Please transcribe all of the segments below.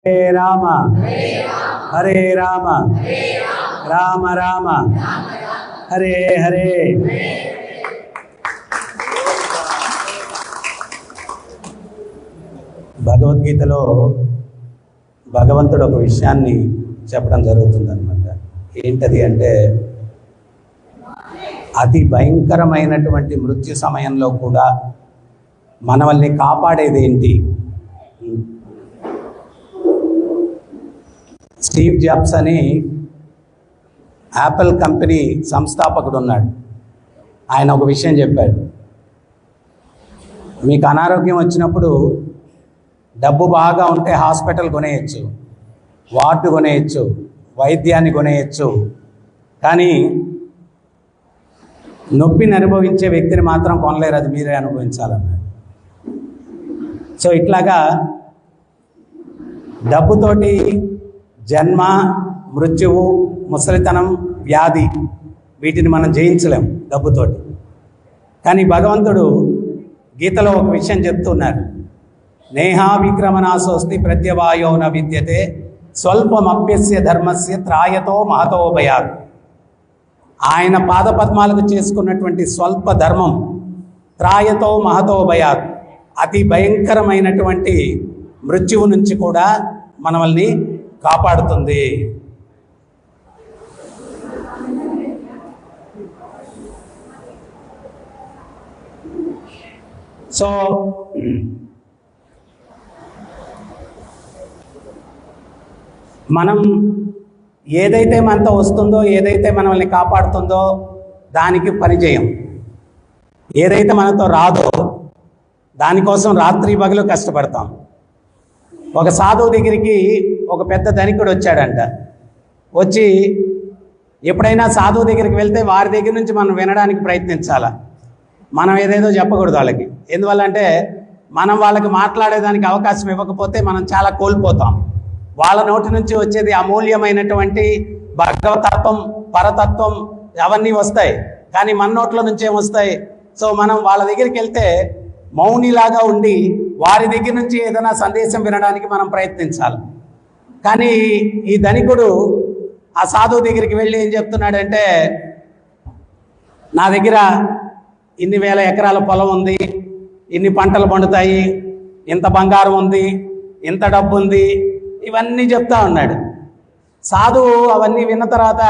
రామ హరే రామ రామ రామ హరే హరే. భగవద్గీతలో భగవంతుడు ఒక విషయాన్ని చెప్పడం జరుగుతుందన్నమాట. ఏంటది అంటే, అతి భయంకరమైనటువంటి మృత్యు సమయంలో కూడా మనల్ని కాపాడేది ఏంటి? స్టీవ్ జాబ్స్ అని యాపిల్ కంపెనీ సంస్థాపకుడు ఉన్నాడు. ఆయన ఒక విషయం చెప్పాడు. మీకు అనారోగ్యం వచ్చినప్పుడు డబ్బు బాగా ఉంటే హాస్పిటల్ కొనేయచ్చు, వార్డు కొనేయచ్చు, వైద్యాన్ని కొనేయచ్చు, కానీ నొప్పిని అనుభవించే వ్యక్తిని మాత్రం కొనలేరు, అది మీరే అనుభవించాలన్నాడు. సో ఇట్లాగా డబ్బుతోటి జన్మ, మృత్యువు, ముసలితనం, వ్యాధి వీటిని మనం జయించలేం డబ్బుతోటి. కానీ భగవంతుడు గీతలో ఒక విషయం చెప్తున్నారు. నేహా విక్రమనాశోస్తి ప్రత్యవాయో న విద్యతే స్వల్పమప్యస్య ధర్మస్య త్రాయతో మహతో భయాత్. ఆయన పాదపద్మాలకు చేసుకున్నటువంటి స్వల్ప ధర్మం త్రాయతో మహతో భయాత్, అతి భయంకరమైనటువంటి మృత్యువు నుంచి కూడా మనల్ని కాపాడుతుంది. సో మనం ఏదైతే మనతో వస్తుందో, ఏదైతే మనల్ని కాపాడుతుందో దానికి పని చేయం. ఏదైతే మనతో రాదో దానికోసం రాత్రి పగలు కష్టపడతాం. ఒక సాధువు దగ్గరికి ఒక పెద్ద ధనికుడు వచ్చాడంట. వచ్చి ఎప్పుడైనా సాధువు దగ్గరికి వెళ్తే వారి దగ్గర నుంచి మనం వినడానికి ప్రయత్నించాలా, మనం ఏదేదో చెప్పకూడదు వాళ్ళకి. ఎందువల్లంటే మనం వాళ్ళకి మాట్లాడేదానికి అవకాశం ఇవ్వకపోతే మనం చాలా కోల్పోతాం. వాళ్ళ నోటి నుంచి వచ్చేది అమూల్యమైనటువంటి భగవతత్వం, పరతత్వం అవన్నీ వస్తాయి, కానీ మన నోట్ల నుంచి ఏమొస్తాయి? సో మనం వాళ్ళ దగ్గరికి వెళ్తే మౌనిలాగా ఉండి వారి దగ్గర నుంచి ఏదైనా సందేశం వినడానికి మనం ప్రయత్నించాలి. కానీ ఈ ధనికుడు ఆ సాధువు దగ్గరికి వెళ్ళి ఏం చెప్తున్నాడంటే, నా దగ్గర ఇన్ని వేల ఎకరాల పొలం ఉంది, ఇన్ని పంటలు పండుతాయి, ఇంత బంగారం ఉంది, ఇంత డబ్బు ఉంది, ఇవన్నీ చెప్తా ఉన్నాడు. సాధువు అవన్నీ విన్న తర్వాత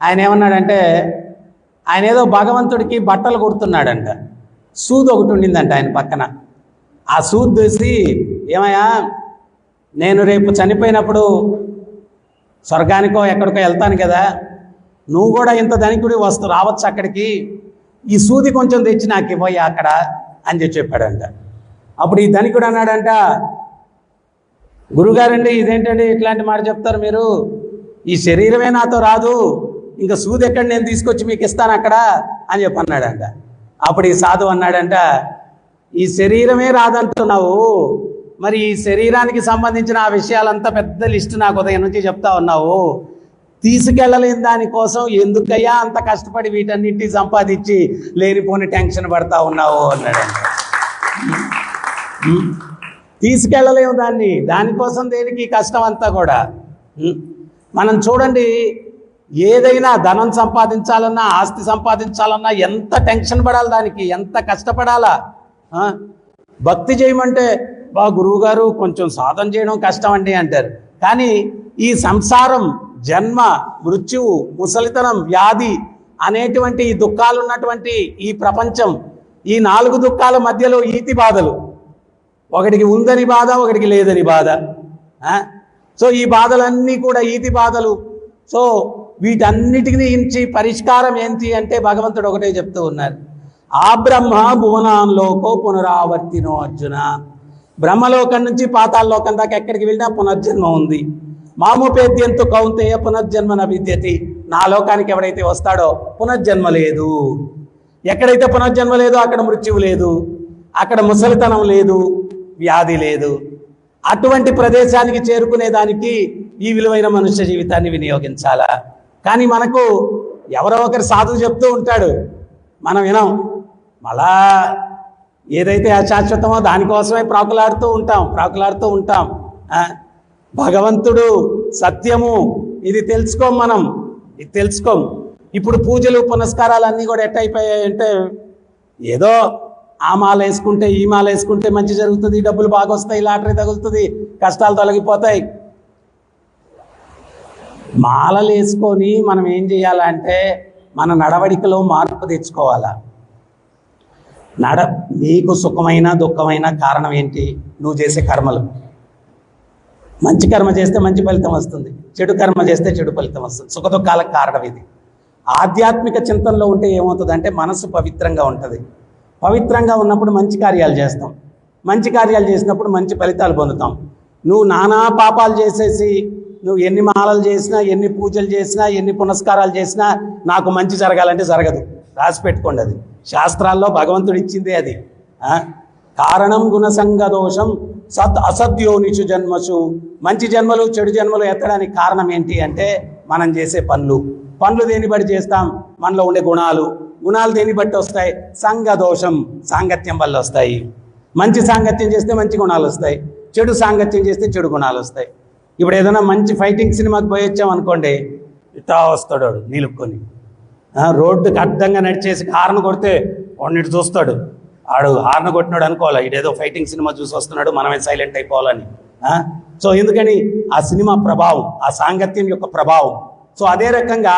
ఆయన ఏమన్నాడంటే, ఆయన ఏదో భగవంతుడికి బట్టలు కుడుతున్నాడంట. సూది ఒకటి ఉండిందంట ఆయన పక్కన. ఆ సూది చూసి, ఏమయ్యా, నేను రేపు చనిపోయినప్పుడు స్వర్గానికో ఎక్కడికో వెళ్తాను కదా, నువ్వు కూడా ఇంత ధనికుడి రావచ్చు అక్కడికి, ఈ సూది కొంచెం తెచ్చి నాకు ఇవ్వయ్యా అక్కడ అని చెప్పాడంట. అప్పుడు ఈ ధనికుడు అన్నాడంట, గురుగారండి ఇదేంటండి ఇట్లాంటి మాట చెప్తారు మీరు, ఈ శరీరమే నాతో రాదు, ఇంకా సూది ఎక్కడ నేను తీసుకొచ్చి మీకు ఇస్తాను అక్కడ అని అన్నాడంట. అప్పుడు ఈ సాధువు అన్నాడంట, ఈ శరీరమే రాదంటున్నావు, మరి ఈ శరీరానికి సంబంధించిన ఆ విషయాలంతా పెద్ద లిస్టు నాకు ఉదయం నుంచి చెప్తా ఉన్నావు, తీసుకెళ్ళలేని దానికోసం ఎందుకయ్యా అంత కష్టపడి వీటన్నిటిని సంపాదించి లేనిపోని టెన్షన్ పడతా ఉన్నావు అన్నాడంట. తీసుకెళ్ళలేము దానికోసం దేనికి కష్టం అంతా కూడా. మనం చూడండి, ఏదైనా ధనం సంపాదించాలన్నా, ఆస్తి సంపాదించాలన్నా ఎంత టెన్షన్ పడాలి, దానికి ఎంత కష్టపడాలా. భక్తి చేయమంటే బా గురువుగారు కొంచెం సాధన చేయడం కష్టం అండి అంటారు. కానీ ఈ సంసారం, జన్మ, మృత్యువు, ముసలితనం, వ్యాధి అనేటువంటి ఈ దుఃఖాలు ఉన్నటువంటి ఈ ప్రపంచం, ఈ 4 దుఃఖాల మధ్యలో ఈతి బాధలు, ఒకటికి ఉందని బాధ, ఒకటికి లేదని బాధ. సో ఈ బాధలన్నీ కూడా ఈతి బాధలు. సో వీటన్నిటికి నుంచి పరిష్కారం ఏంటి అంటే భగవంతుడు ఒకటే చెప్తూ ఉన్నారు. ఆ బ్రహ్మ భువనాంలోకో పునరావర్తినో అర్జున. బ్రహ్మలోకం నుంచి పాతాళలోకం దాకా ఎక్కడికి వెళ్ళినా పునర్జన్మ ఉంది. మామోపేద్యంతో కౌంతేయ పునర్జన్మ న విద్యతి. నా లోకానికి ఎవరైతే వస్తాడో పునర్జన్మ లేదు. ఎక్కడైతే పునర్జన్మ లేదో అక్కడ మృత్యువు లేదు, అక్కడ ముసలితనం లేదు, వ్యాధి లేదు. అటువంటి ప్రదేశానికి చేరుకునేదానికి ఈ విలువైన మనుష్య జీవితాన్ని వినియోగించాలా. కానీ మనకు ఎవరో ఒకరు సాధువు చెప్తూ ఉంటాడు, మనం వినం. మళ్ళా ఏదైతే అశాశ్వతమో దానికోసమే ప్రాకులాడుతూ ఉంటాం. భగవంతుడు సత్యము, ఇది తెలుసుకోం మనం, ఇది తెలుసుకోం. ఇప్పుడు పూజలు పునస్కారాలు అన్నీ కూడా ఎట్టయిపోయాయంటే ఏదో ఆ మాల వేసుకుంటే ఈ మాల వేసుకుంటే మంచి జరుగుతుంది, డబ్బులు బాగా వస్తాయి, లాటరీ తగులుతుంది, కష్టాలు తొలగిపోతాయి. మాలలు వేసుకొని మనం ఏం చేయాలంటే మన నడవడికలో మార్పు తెచ్చుకోవాలా. నీకు సుఖమైన దుఃఖమైన కారణం ఏంటి? నువ్వు చేసే కర్మలు. మంచి కర్మ చేస్తే మంచి ఫలితం వస్తుంది, చెడు కర్మ చేస్తే చెడు ఫలితం వస్తుంది. సుఖ దుఃఖాలకు కారణం ఇది. ఆధ్యాత్మిక చింతనలో ఉంటే ఏమవుతుందంటే మనసు పవిత్రంగా ఉంటుంది. పవిత్రంగా ఉన్నప్పుడు మంచి కార్యాలు చేస్తాం, మంచి కార్యాలు చేసినప్పుడు మంచి ఫలితాలు పొందుతాం. నువ్వు నానా పాపాలు చేసేసి నువ్వు ఎన్ని మాలలు చేసినా, ఎన్ని పూజలు చేసినా, ఎన్ని పునస్కారాలు చేసినా నాకు మంచి జరగాలంటే జరగదు. రాసి పెట్టుకోండి, అది శాస్త్రాల్లో భగవంతుడు ఇచ్చిందే అది. కారణం గుణసంగ దోషం అసద్యోనిషు జన్మసు. మంచి జన్మలు చెడు జన్మలు ఎత్తడానికి కారణం ఏంటి అంటే మనం చేసే పనులు. పనులు దేని బట్టి చేస్తాం? మనలో ఉండే గుణాలు. గుణాలు దేని బట్టి వస్తాయి? సంగ దోషం, సాంగత్యం వల్ల వస్తాయి. మంచి సాంగత్యం చేస్తే మంచి గుణాలు వస్తాయి, చెడు సాంగత్యం చేస్తే చెడు గుణాలు వస్తాయి. ఇప్పుడు ఏదైనా మంచి ఫైటింగ్ సినిమాకి పోయి వచ్చాం అనుకోండి, ఇట్లా వస్తాడు వాడు నీలుక్కొని, రోడ్డుకి అడ్డంగా నడిచేసి హార్న్ కొడితే వాడిని చూస్తాడు. ఆడు హార్న్ కొట్టినాడు అనుకోవాలి, ఇదేదో ఫైటింగ్ సినిమా చూసి వస్తున్నాడు, మనమే సైలెంట్ అయిపోవాలని. సో ఎందుకని? ఆ సినిమా ప్రభావం, ఆ సాంగత్యం యొక్క ప్రభావం. సో అదే రకంగా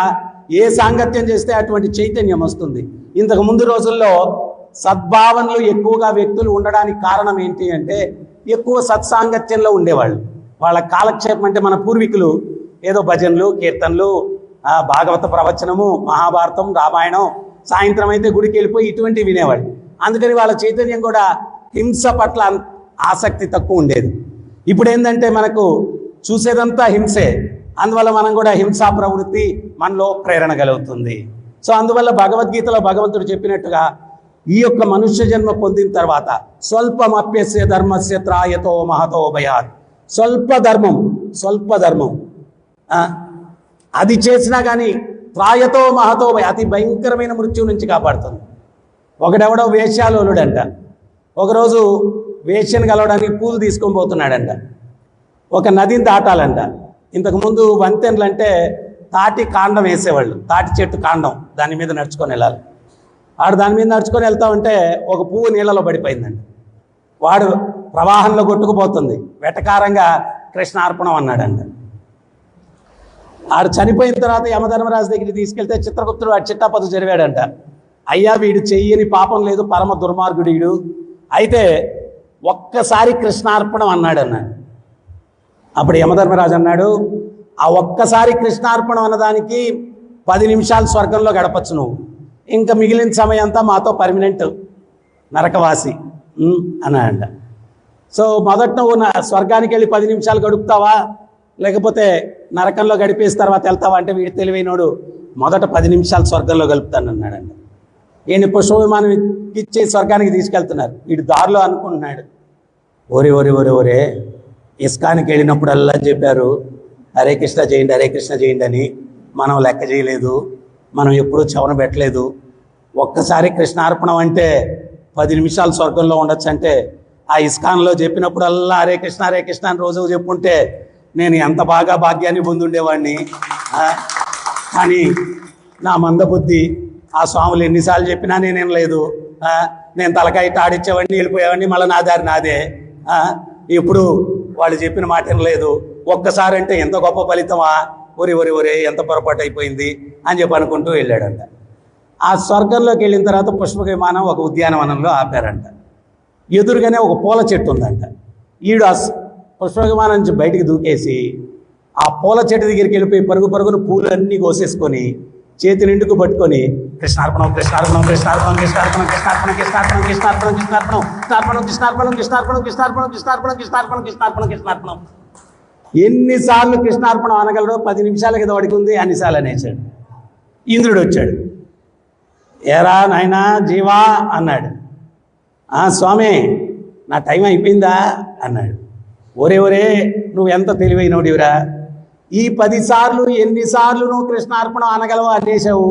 ఏ సాంగత్యం చేస్తే అటువంటి చైతన్యం వస్తుంది. ఇంతకు ముందు రోజుల్లో సద్భావనలు ఎక్కువగా వ్యక్తులు ఉండడానికి కారణం ఏంటి అంటే ఎక్కువ సత్సాంగత్యంలో ఉండేవాళ్ళు. వాళ్ళ కాలక్షేపం అంటే మన పూర్వీకులు ఏదో భజనలు, కీర్తనలు, భాగవత ప్రవచనము, మహాభారతం, రామాయణం, సాయంత్రం అయితే గుడికి వెళ్ళిపోయి ఇటువంటివి వినేవాళ్ళు. అందుకని వాళ్ళ చైతన్యం కూడా హింస పట్ల ఆసక్తి తక్కువ ఉండేది. ఇప్పుడు ఏంటంటే మనకు చూసేదంతా హింసే, అందువల్ల మనం కూడా హింసా ప్రవృత్తి మనలో ప్రేరణ కలుగుతుంది. సో అందువల్ల భగవద్గీతలో భగవంతుడు చెప్పినట్టుగా ఈ యొక్క మనుష్య జన్మ పొందిన తర్వాత స్వల్పమప్యస్య ధర్మస్య త్రాయతో మహతో భయాత్. స్వల్ప ధర్మం అది చేసినా కానీ త్రాయతో మహతో భయ, అతి భయంకరమైన మృత్యువు నుంచి కాపాడుతుంది. ఒకడెవడో వేశ్యాలోలుడంట, ఒకరోజు వేశ్యను కలవడానికి పూలు తీసుకొని పోతున్నాడంట. ఒక నదిని దాటాలంట. ఇంతకుముందు వంతెనలు అంటే తాటి కాండం వేసేవాళ్ళు, తాటి చెట్టు కాండం, దాని మీద నడుచుకొని వెళ్ళాలి. వాడు దాని మీద నడుచుకొని వెళ్తా ఉంటే ఒక పువ్వు నీళ్ళలో పడిపోయిందండి. వాడు ప్రవాహంలో కొట్టుకుపోతుంది, వెటకారంగా కృష్ణార్పణం అన్నాడంట. ఆడు చనిపోయిన తర్వాత యమధర్మరాజు దగ్గరికి తీసుకెళ్తే చిత్రగుప్తుడు వాడు చిట్టాపదు జరివాడంట. అయ్యా, వీడు చెయ్యని పాపం లేదు, పరమ దుర్మార్గుడు వీడు, అయితే ఒక్కసారి కృష్ణార్పణం అన్నాడు. అప్పుడు యమధర్మరాజు అన్నాడు, ఆ ఒక్కసారి కృష్ణార్పణం అన్నదానికి 10 నిమిషాలు స్వర్గంలో గడపచ్చు నువ్వు, ఇంకా మిగిలిన సమయం అంతా మాతో పర్మనెంట్ నరకవాసి అన్నాడంట. సో మొదట నువ్వు స్వర్గానికి వెళ్ళి 10 నిమిషాలు గడుపుతావా, లేకపోతే నరకంలో గడిపేసి తర్వాత వెళ్తావా అంటే వీడు తెలివైనోడు మొదట 10 నిమిషాలు స్వర్గంలో గలుపుతాను అన్నాడంట. ఈయన పుష్ప విమానం ఇచ్చి స్వర్గానికి తీసుకెళ్తున్నారు. వీడు దారిలో అనుకుంటున్నాడు, ఓరే ఇస్కానికి వెళ్ళినప్పుడల్లా చెప్పారు హరే కృష్ణ చేయండి, హరే కృష్ణ చేయండి అని, మనం లెక్క చేయలేదు, మనం ఎప్పుడూ చెవన పెట్టలేదు. ఒక్కసారి కృష్ణార్పణం అంటే 10 నిమిషాలు స్వర్గంలో ఉండొచ్చు అంటే ఆ ఇస్కాన్లో చెప్పినప్పుడల్లా హరే కృష్ణ అని రోజు చెప్పుంటే నేను ఎంత బాగా భాగ్యాన్ని పొందుండేవాడిని. కానీ నా మందబుద్ధి, ఆ స్వాములు ఎన్నిసార్లు చెప్పినా నేనేం లేదు, నేను తలకాయ తాడిచ్చేవాడిని, వెళ్ళిపోయేవాడిని, మళ్ళీ నా దారి నాదే, ఇప్పుడు వాళ్ళు చెప్పిన మాట లేదు. ఒక్కసారి అంటే ఎంత గొప్ప ఫలితమా, ఒరే ఎంత పొరపాటు అయిపోయింది అని చెప్పి అనుకుంటూ వెళ్ళాడంట. ఆ స్వర్గంలోకి వెళ్ళిన తర్వాత పుష్పక విమానం ఒక ఉద్యానవనంలో ఆపారంట. ఎదురుగానే ఒక పూల చెట్టు ఉందంట. ఈడు ఆ పుష్పక విమానం నుంచి బయటికి దూకేసి ఆ పూల చెట్టు దగ్గరికి వెళ్ళిపోయి పరుగున పూలన్నీ కోసేసుకొని చేతి నిండుకు పట్టుకొని కృష్ణార్పణం కృష్ణార్పణం కృష్ణార్పణం కృష్ణార్పణం కృష్ణార్పణం కృష్ణార్పణం కృష్ణార్పణం కృష్ణార్పణం కృష్ణార్పణం కృష్ణార్పణం కృష్ణార్పణం కృష్ణార్పణం కృష్ణార్పణం కృష్ణార్పణం కృష్ణార్పణం కృష్ణార్పణం ఎన్నిసార్లు కృష్ణార్పణం అనగలడో 10 నిమిషాల కింద వాడికి ఉంది, అన్నిసార్లు అనేసాడు. ఇంద్రుడు వచ్చాడు, ఏరా నాయనా జీవా అన్నాడు. స్వామి నా టైం అయిపోయిందా అన్నాడు. ఒరే నువ్వు ఎంత తెలివైనోడివిరా, ఈ 10 సార్లు ఎన్నిసార్లు నువ్వు కృష్ణార్పణం అనగలవో అనేసావు,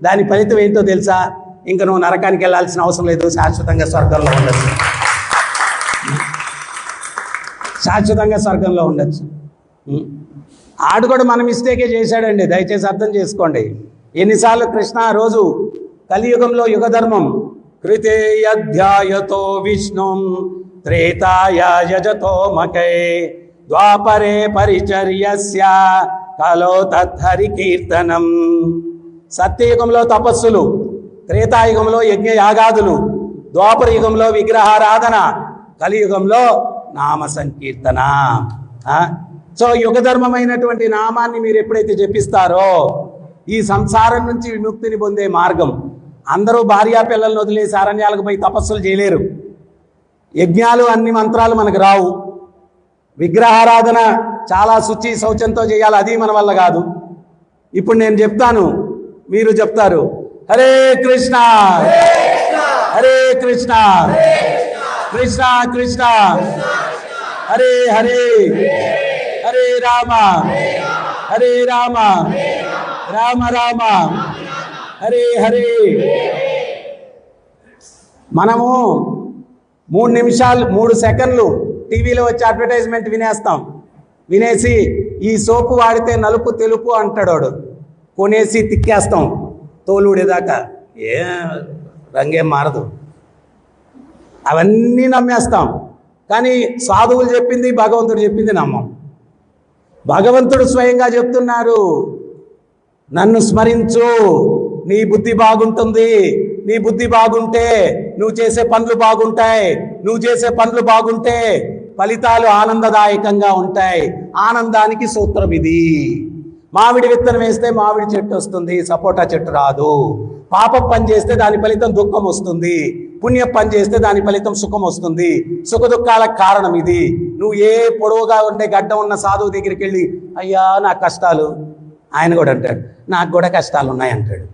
దాని ఫలితం ఏంటో తెలుసా? ఇంకా నువ్వు నరకానికి వెళ్ళాల్సిన అవసరం లేదు, శాశ్వతంగా స్వర్గంలో ఉండదు. శాశ్వతంగా స్వర్గంలో ఉండొచ్చు. ఆడు కూడా మన మిస్టేకే చేశాడండి, దయచేసి అర్థం చేసుకోండి. ఎన్నిసార్లు కృష్ణ రోజు కలియుగంలో యుగధర్మం కృతేయాధ్యాయతో విష్ణుం త్రేతాయ యజతో మకై ద్వాపరే పరిచర్యస్య కలో తద్ధరి కీర్తనం. సత్యయుగంలో తపస్సులు, త్రేతాయుగంలో యజ్ఞ యాగాదులు, ద్వాపర యుగంలో విగ్రహారాధన, కలియుగంలో నామ సంకీర్తన. సో యుగధర్మమైనటువంటి నామాన్ని మీరు ఎప్పుడైతే జపిస్తారో ఈ సంసారం నుంచి విముక్తిని పొందే మార్గం. అందరూ భార్యా పిల్లలను వదిలేసి అరణ్యాలకు పోయి తపస్సులు చేయలేరు. యజ్ఞాలు అన్ని మంత్రాలు మనకు రావు. విగ్రహారాధన చాలా శుచి శౌచంతో చేయాలి, అది మన వల్ల కాదు. ఇప్పుడు నేను చెప్తాను, మీరు చెప్తారు. హరే కృష్ణ హరే కృష్ణ కృష్ణ కృష్ణ హరే హరే హరే రామ హరే రామ రామ రామ హరే హరే. మనము 3 నిమిషాలు 3 సెకండ్లు టీవీలో వచ్చే అడ్వర్టైజ్మెంట్ వినేస్తాం. వినేసి ఈ సోపు వాడితే నలుపు తెలుపు అంటాడు, కొనేసి తిక్కేస్తాం తోలుడేదాకా, ఏ రంగేం మారదు, అవన్నీ నమ్మేస్తాం. కానీ సాధువులు చెప్పింది, భగవంతుడు చెప్పింది నమ్మం. భగవంతుడు స్వయంగా చెప్తున్నారు, నన్ను స్మరించు, నీ బుద్ధి బాగుంటుంది. నీ బుద్ధి బాగుంటే నువ్వు చేసే పనులు బాగుంటాయి. నువ్వు చేసే పనులు బాగుంటే ఫలితాలు ఆనందదాయకంగా ఉంటాయి. ఆనందానికి సూత్రం ఇది. మామిడి విత్తనం వేస్తే మామిడి చెట్టు వస్తుంది, సపోటా చెట్టు రాదు. పాప పని చేస్తే దాని ఫలితం దుఃఖం వస్తుంది, పుణ్య పని చేస్తే దాని ఫలితం సుఖం వస్తుంది. సుఖ దుఃఖాలకు కారణం ఇది. నువ్వు ఏ పొడవుగా ఉండే గడ్డ ఉన్న సాధువు దగ్గరికి వెళ్ళి అయ్యా నా కష్టాలు, ఆయన కూడా అంటాడు నాకు కూడా కష్టాలు ఉన్నాయి అంటాడు.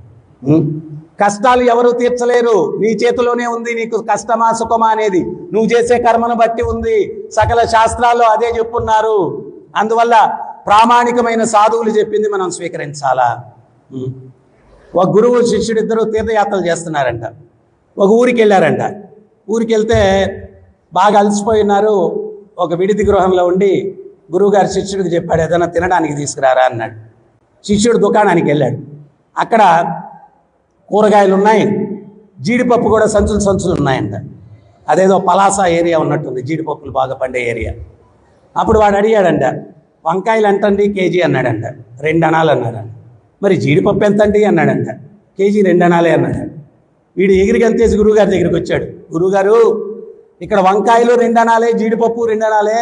కష్టాలు ఎవరు తీర్చలేరు, నీ చేతిలోనే ఉంది. నీకు కష్టమా సుఖమా అనేది నువ్వు చేసే కర్మను బట్టి ఉంది. సకల శాస్త్రాల్లో అదే చెప్పున్నారు. అందువల్ల ప్రామాణికమైన సాధువులు చెప్పింది మనం స్వీకరించాలా. ఒక గురువు శిష్యుడిద్దరూ తీర్థయాత్రలు చేస్తున్నారంట. ఒక ఊరికి వెళ్ళారంట. ఊరికి వెళ్తే బాగా అలసిపోయినారు. ఒక విడిది గృహంలో ఉండి గురువుగారు శిష్యుడికి చెప్పాడు, ఏదైనా తినడానికి తీసుకురారా అన్నాడు. శిష్యుడు దుకాణానికి వెళ్ళాడు. అక్కడ కూరగాయలు ఉన్నాయి, జీడిపప్పు కూడా సంచులు సంచులు ఉన్నాయంట. అదేదో పలాస ఏరియా ఉన్నట్టుంది, జీడిపప్పులు బాగా పండే ఏరియా. అప్పుడు వాడు అడిగాడంట, వంకాయలు ఎంతండి కేజీ అన్నాడంట. 2 అణాలు అన్నాడంట. మరి జీడిపప్పు ఎంతండి అన్నాడంట. కేజీ 2 అణాలే అన్నాడు. వీడు ఎగిరికి వెళ్తేసి గురువుగారి దగ్గరికి వచ్చాడు. గురువుగారు, ఇక్కడ వంకాయలు 2 అణాలే, జీడిపప్పు 2 అణాలే.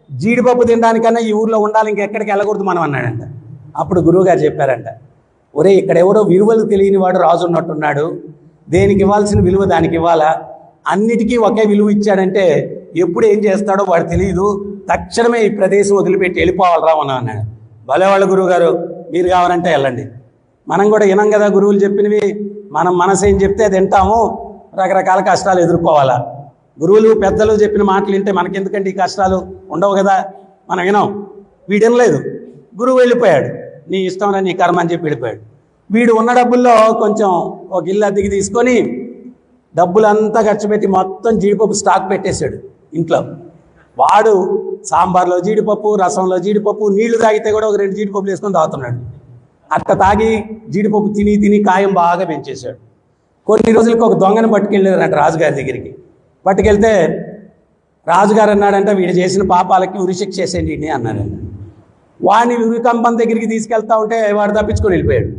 జీడిపప్పు తినడానికన్నా ఈ ఊర్లో ఉండాలి, ఇంకెక్కడికి వెళ్ళకూడదు మనం అన్నాడంట. అప్పుడు గురువుగారు చెప్పారంట, ఒరే ఇక్కడ ఎవరో విలువలు తెలియని వాడు రాజు ఉన్నట్టున్నాడు. దేనికి ఇవ్వాల్సిన విలువ దానికి ఇవ్వాలా? అన్నిటికీ ఒకే విలువ ఇచ్చాడంటే ఎప్పుడు ఏం చేస్తాడో వాడు తెలియదు. తక్షణమే ఈ ప్రదేశం వదిలిపెట్టి వెళ్ళిపోవాలరా మనం అన్నాడు. భలేవాళ్ళు గురువుగారు, మీరు కావాలంటే వెళ్ళండి. మనం కూడా వినం కదా గురువులు చెప్పినవి. మనం మనసు ఏం చెప్తే అది వింటాము. రకరకాల కష్టాలు ఎదుర్కోవాలా. గురువులు పెద్దలు చెప్పిన మాటలు వింటే మనకెందుకంటే ఈ కష్టాలు ఉండవు కదా. మనం వినాం. వీడు వినలేదు, గురువు వెళ్ళిపోయాడు. నీ ఇష్టం నీ కర్మ అని చెప్పి వెళ్ళిపోయాడు. వీడు ఉన్న డబ్బుల్లో కొంచెం ఒక ఇల్లు అద్దెకి తీసుకొని డబ్బులంతా ఖర్చు పెట్టి మొత్తం జీడిపప్పు స్టాక్ పెట్టేశాడు ఇంట్లో. వాడు సాంబార్లో జీడిపప్పు, రసంలో జీడిపప్పు, నీళ్లు తాగితే కూడా ఒక 2 జీడిపప్పులు వేసుకొని తాగుతున్నాడు. అట్ట తాగి జీడిపప్పు తిని తిని కాయం బాగా పెంచేశాడు. కొన్ని రోజులకు ఒక దొంగను పట్టుకెళ్ళారంట రాజుగారి దగ్గరికి. పట్టుకెళ్తే రాజుగారు అన్నాడంట, వీడు చేసిన పాపాలకి ఉరిశిక్ష చేసేయండి అన్నారంట. వాడిని ఉరికంపం దగ్గరికి తీసుకెళ్తా ఉంటే వాడు తప్పించుకొని వెళ్ళిపోయాడు.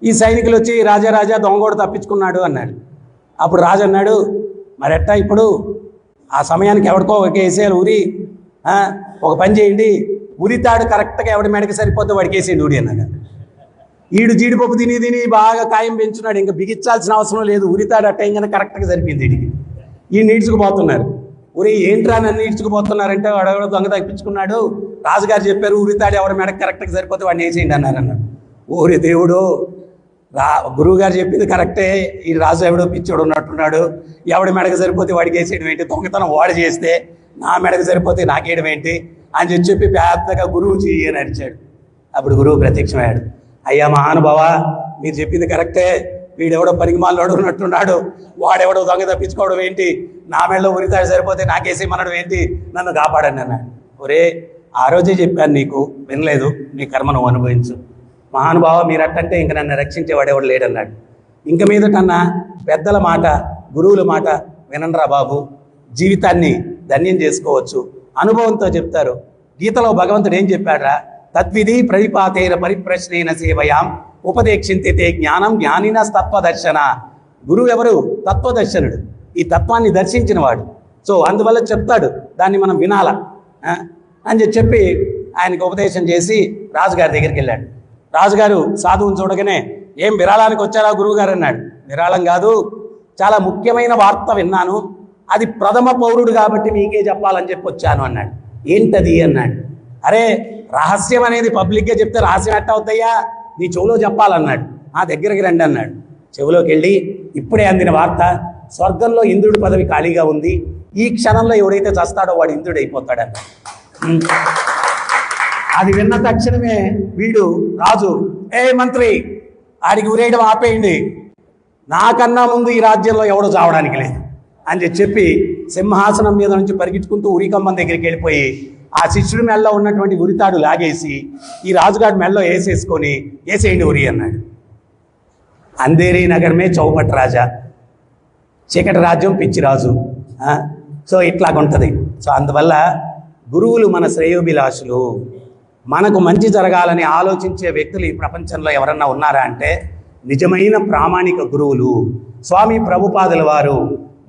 ఈ సైనికులు వచ్చి రాజా దొంగోడు తప్పించుకున్నాడు అన్నాడు. అప్పుడు రాజు అన్నాడు, మరెట్టా ఇప్పుడు ఆ సమయానికి ఎవరికో ఒక వేసేయాలి ఉరి. ఒక పని చేయండి, ఉరితాడు కరెక్ట్గా ఎవడి మెడకి సరిపోతే వాడికి వేసేయండి ఉరి అన్నాడు. ఈడు జీడిపప్పు తిని తిని బాగా కాయం పెంచున్నాడు, ఇంకా బిగించాల్సిన అవసరం లేదు. ఉరితాడు అట్ట ఇంకా కరెక్ట్గా సరిపోయింది వీడికి. ఈ నీడ్చుకుపోతున్నారు. ఉరి ఏంట్రా నన్ను నీడ్చుకుపోతున్నారంటే వాడు ఎవడో దొంగ తప్పించుకున్నాడు, రాజుగారు చెప్పారు ఉరితాడు ఎవరి మెడకి కరెక్ట్గా సరిపోతే వాడిని వేసేయండి అన్నాడు. ఓరి దేవుడు, గురువు గారు చెప్పింది కరెక్టే. ఈ రాజు ఎవడో పిచ్చోడు ఉన్నట్టున్నాడు, ఎవడి మెడకు సరిపోతే వాడికి వేసేయడం ఏంటి, దొంగతనం వాడు చేస్తే నా మెడకు సరిపోతే నాకేయడం ఏంటి అని చెప్పి పెద్దగా గురువు చెయ్యి అని అరిచాడు. అప్పుడు గురువు ప్రత్యక్షమయ్యాడు. అయ్యా మహానుభావ, మీరు చెప్పింది కరెక్టే, వీడెవడో పరిమాణంలో ఉన్నట్టున్నాడు, వాడెవడో దొంగ తప్పించుకోవడం ఏంటి, నా మెడలో ఉరితాడు సరిపోతే నాకేసి మనడం ఏంటి, నన్ను కాపాడండి అన్నాడు. ఒరే, ఆ రోజే చెప్పాను నీకు, వినలేదు, నీ కర్మ నువ్వు అనుభవించు. మహానుభావ మీరట్టంటే ఇంక నన్ను రక్షించేవాడెవడు లేడన్నాడు. ఇంక మీదటన్నా పెద్దల మాట, గురువుల మాట వినండ్రా బాబు, జీవితాన్ని ధన్యం చేసుకోవచ్చు. అనుభవంతో చెప్తారు. గీతలో భగవంతుడు ఏం చెప్పాడ్రా? తద్విధి ప్రతిపాతేన పరిప్రశ్నేన సేవయాం ఉపదేక్షింతే జ్ఞానం జ్ఞానిన తత్వదర్శన. గురువు ఎవరు? తత్వదర్శనుడు, ఈ తత్వాన్ని దర్శించిన వాడు. సో అందువల్ల చెప్తాడు, దాన్ని మనం వినాల అని చెప్పి ఆయనకు ఉపదేశం చేసి రాజుగారి దగ్గరికి వెళ్ళాడు. రాజుగారు సాధువుని చూడగానే, ఏం విరాళానికి వచ్చారా గురువుగారు అన్నాడు. విరాళం కాదు, చాలా ముఖ్యమైన వార్త విన్నాను, అది ప్రథమ పౌరుడు కాబట్టి మీకే చెప్పాలని చెప్పి వచ్చాను అన్నాడు. ఏంటది అన్నాడు. అరే, రహస్యం అనేది పబ్లిక్గా చెప్తే రహస్యం ఎట్ట అవుతాయా, నీ చెవులో చెప్పాలన్నాడు. ఆ దగ్గరికి రండి అన్నాడు. చెవులోకి వెళ్ళి, ఇప్పుడే అందిన వార్త, స్వర్గంలో ఇంద్రుడి పదవి ఖాళీగా ఉంది, ఈ క్షణంలో ఎవడైతే చస్తాడో వాడు ఇంద్రుడు అయిపోతాడన్న. అది విన్న తక్షణమే వీడు రాజు, ఏ మంత్రి, ఆడికి ఉరేయడం ఆపేయండి, నాకన్నా ముందు ఈ రాజ్యంలో ఎవడో చావడానికి లేదు అని చెప్పి సింహాసనం మీద నుంచి పరిగెత్తుకుంటూ ఉరికమ్మం దగ్గరికి వెళ్ళిపోయి ఆ శిష్యుడి మెడలో ఉన్నటువంటి ఉరితాడు లాగేసి ఈ రాజుగారి మెడలో వేసేయండి ఉరి అన్నాడు. అంధేరీ నగరమే చౌపట్ రాజా, చీకటి రాజ్యం పిచ్చిరాజు. సో ఇట్లాగుంటుంది. సో అందువల్ల గురువులు మన శ్రేయోభిలాషులు, మనకు మంచి జరగాలని ఆలోచించే వ్యక్తులు ఈ ప్రపంచంలో ఎవరన్నా ఉన్నారా అంటే నిజమైన ప్రామాణిక గురువులు. స్వామి ప్రభుపాదుల వారు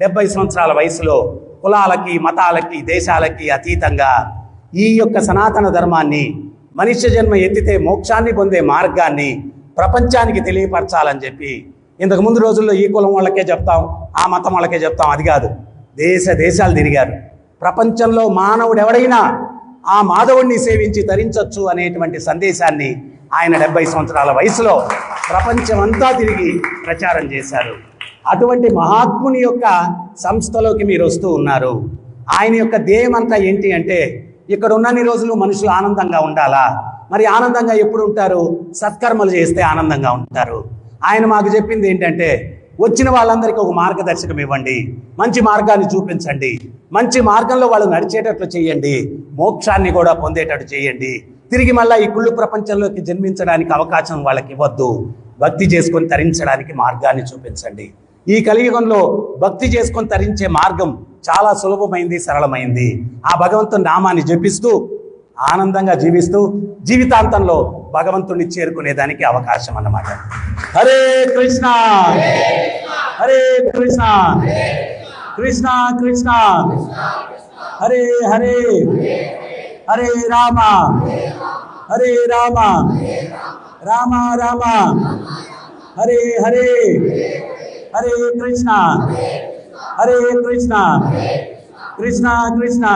70 సంవత్సరాల వయసులో కులాలకి, మతాలకి, దేశాలకి అతీతంగా ఈ యొక్క సనాతన ధర్మాన్ని, మనుష్య జన్మ ఎత్తితే మోక్షాన్ని పొందే మార్గాన్ని ప్రపంచానికి తెలియపరచాలని చెప్పి, ఇంతకు ముందు రోజుల్లో ఈ కులం వాళ్ళకే చెప్తాం, ఆ మతం వాళ్ళకే చెప్తాం, అది కాదు, దేశాలు తిరిగారు. ప్రపంచంలో మానవుడు ఎవడైనా ఆ మాధవుడిని సేవించి తరించవచ్చు అనేటువంటి సందేశాన్ని ఆయన 70 సంవత్సరాల వయసులో ప్రపంచమంతా తిరిగి ప్రచారం చేశారు. అటువంటి మహాత్ముని యొక్క సంస్థలోకి మీరు వస్తూ ఉన్నారు. ఆయన యొక్క ధ్యేయం అంతా ఏంటి అంటే, ఇక్కడ ఉన్నన్ని రోజులు మనుషులు ఆనందంగా ఉండాలా. మరి ఆనందంగా ఎప్పుడు ఉంటారు? సత్కర్మలు చేస్తే ఆనందంగా ఉంటారు. ఆయన మాకు చెప్పింది ఏంటంటే, వచ్చిన వాళ్ళందరికీ ఒక మార్గదర్శకం ఇవ్వండి, మంచి మార్గాన్ని చూపించండి, మంచి మార్గంలో వాళ్ళు నడిచేటట్లు చేయండి, మోక్షాన్ని కూడా పొందేటట్టు చేయండి, తిరిగి మళ్ళీ ఈ కుళ్ళు ప్రపంచంలోకి జన్మించడానికి అవకాశం వాళ్ళకి ఇవ్వద్దు, భక్తి చేసుకొని తరించడానికి మార్గాన్ని చూపించండి. ఈ కలియుగంలో భక్తి చేసుకొని తరించే మార్గం చాలా సులభమైంది, సరళమైంది. ఆ భగవంతుని నామాన్ని జపిస్తూ ఆనందంగా జీవిస్తూ జీవితాంతంలో భగవంతుడిని చేరుకునేదానికి అవకాశం అన్నమాట. Hare Krishna Hare Krishna Krishna Krishna Hare Hare Hare Rama Hare Rama Rama Rama Hare Hare Hare Krishna Hare Krishna Krishna Krishna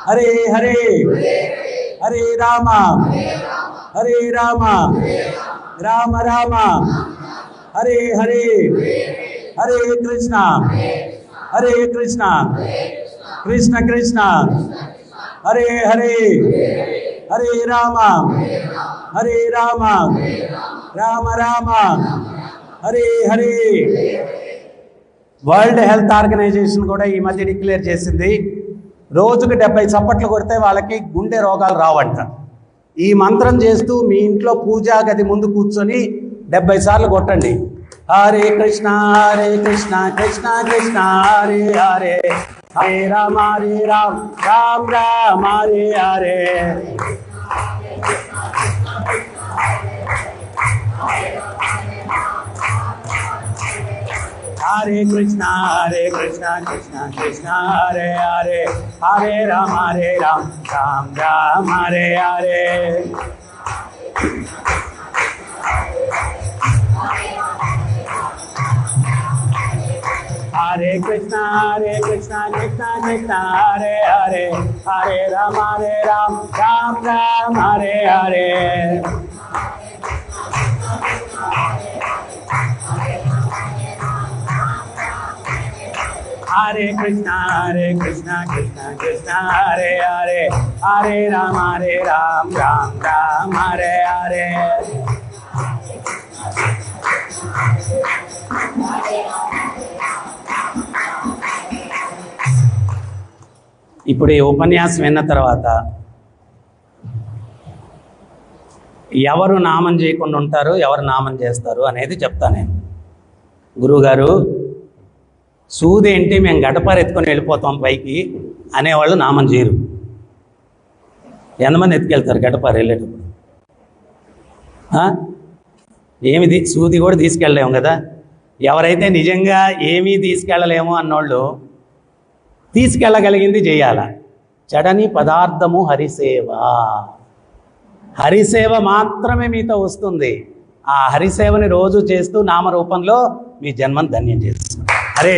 Hare Hare Hare Rama Hare Rama Rama Rama Hare Hare Hare Krishna Hare Krishna Krishna Krishna Hare Hare Hare Rama Hare Rama Rama Rama Hare Hare. World health organization కూడా ఈ మధ్య డిక్లేర్ చేసింది, రోజుకు 70 చప్పట్లు కొడితే వాళ్ళకి గుండె రోగాలు రావంట. ఈ మంత్రం చేస్తూ మీ ఇంట్లో పూజా గది ముందు కూర్చొని 70 సార్లు కొట్టండి. హరే కృష్ణ కృష్ణ కృష్ణ హరే హరే హరే రామ రామ రామ హరే హరే. హరే కృష్ణ కృష్ణ కృష్ణ హరే హరే హరే రామ రామ రామ హరే హరే. హరే కృష్ణ కృష్ణ కృష్ణ హరే హరే హరే రామ రామ రామ హరే హరే. హరే కృష్ణ కృష్ణ హరే హరే హరే రామ రామ రామ హరే హరే. ఇప్పుడు ఈ ఉపన్యాసం విన్న తర్వాత ఎవరు నామం చేయకుండా ఉంటారు, ఎవరు నామం చేస్తారు అనేది చెప్తా నేను. గురువుగారు, సూది ఏంటి, మేము గడపర ఎత్తుకొని వెళ్ళిపోతాం పైకి అనేవాళ్ళు నామం చేయరు. ఎంతమంది ఎత్తుకెళ్తారు గడపర వెళ్ళేటప్పుడు? ఏమి సూది కూడా తీసుకెళ్ళలేము కదా. ఎవరైతే నిజంగా ఏమీ తీసుకెళ్ళలేము అన్నోళ్ళు తీసుకెళ్ళగలిగింది చేయాల. చడని పదార్థము హరిసేవ. హరిసేవ మాత్రమే మీతో వస్తుంది. ఆ హరిసేవని రోజు చేస్తూ నామరూపంలో మీ జన్మను ధన్యం చేస్తుంది. హరే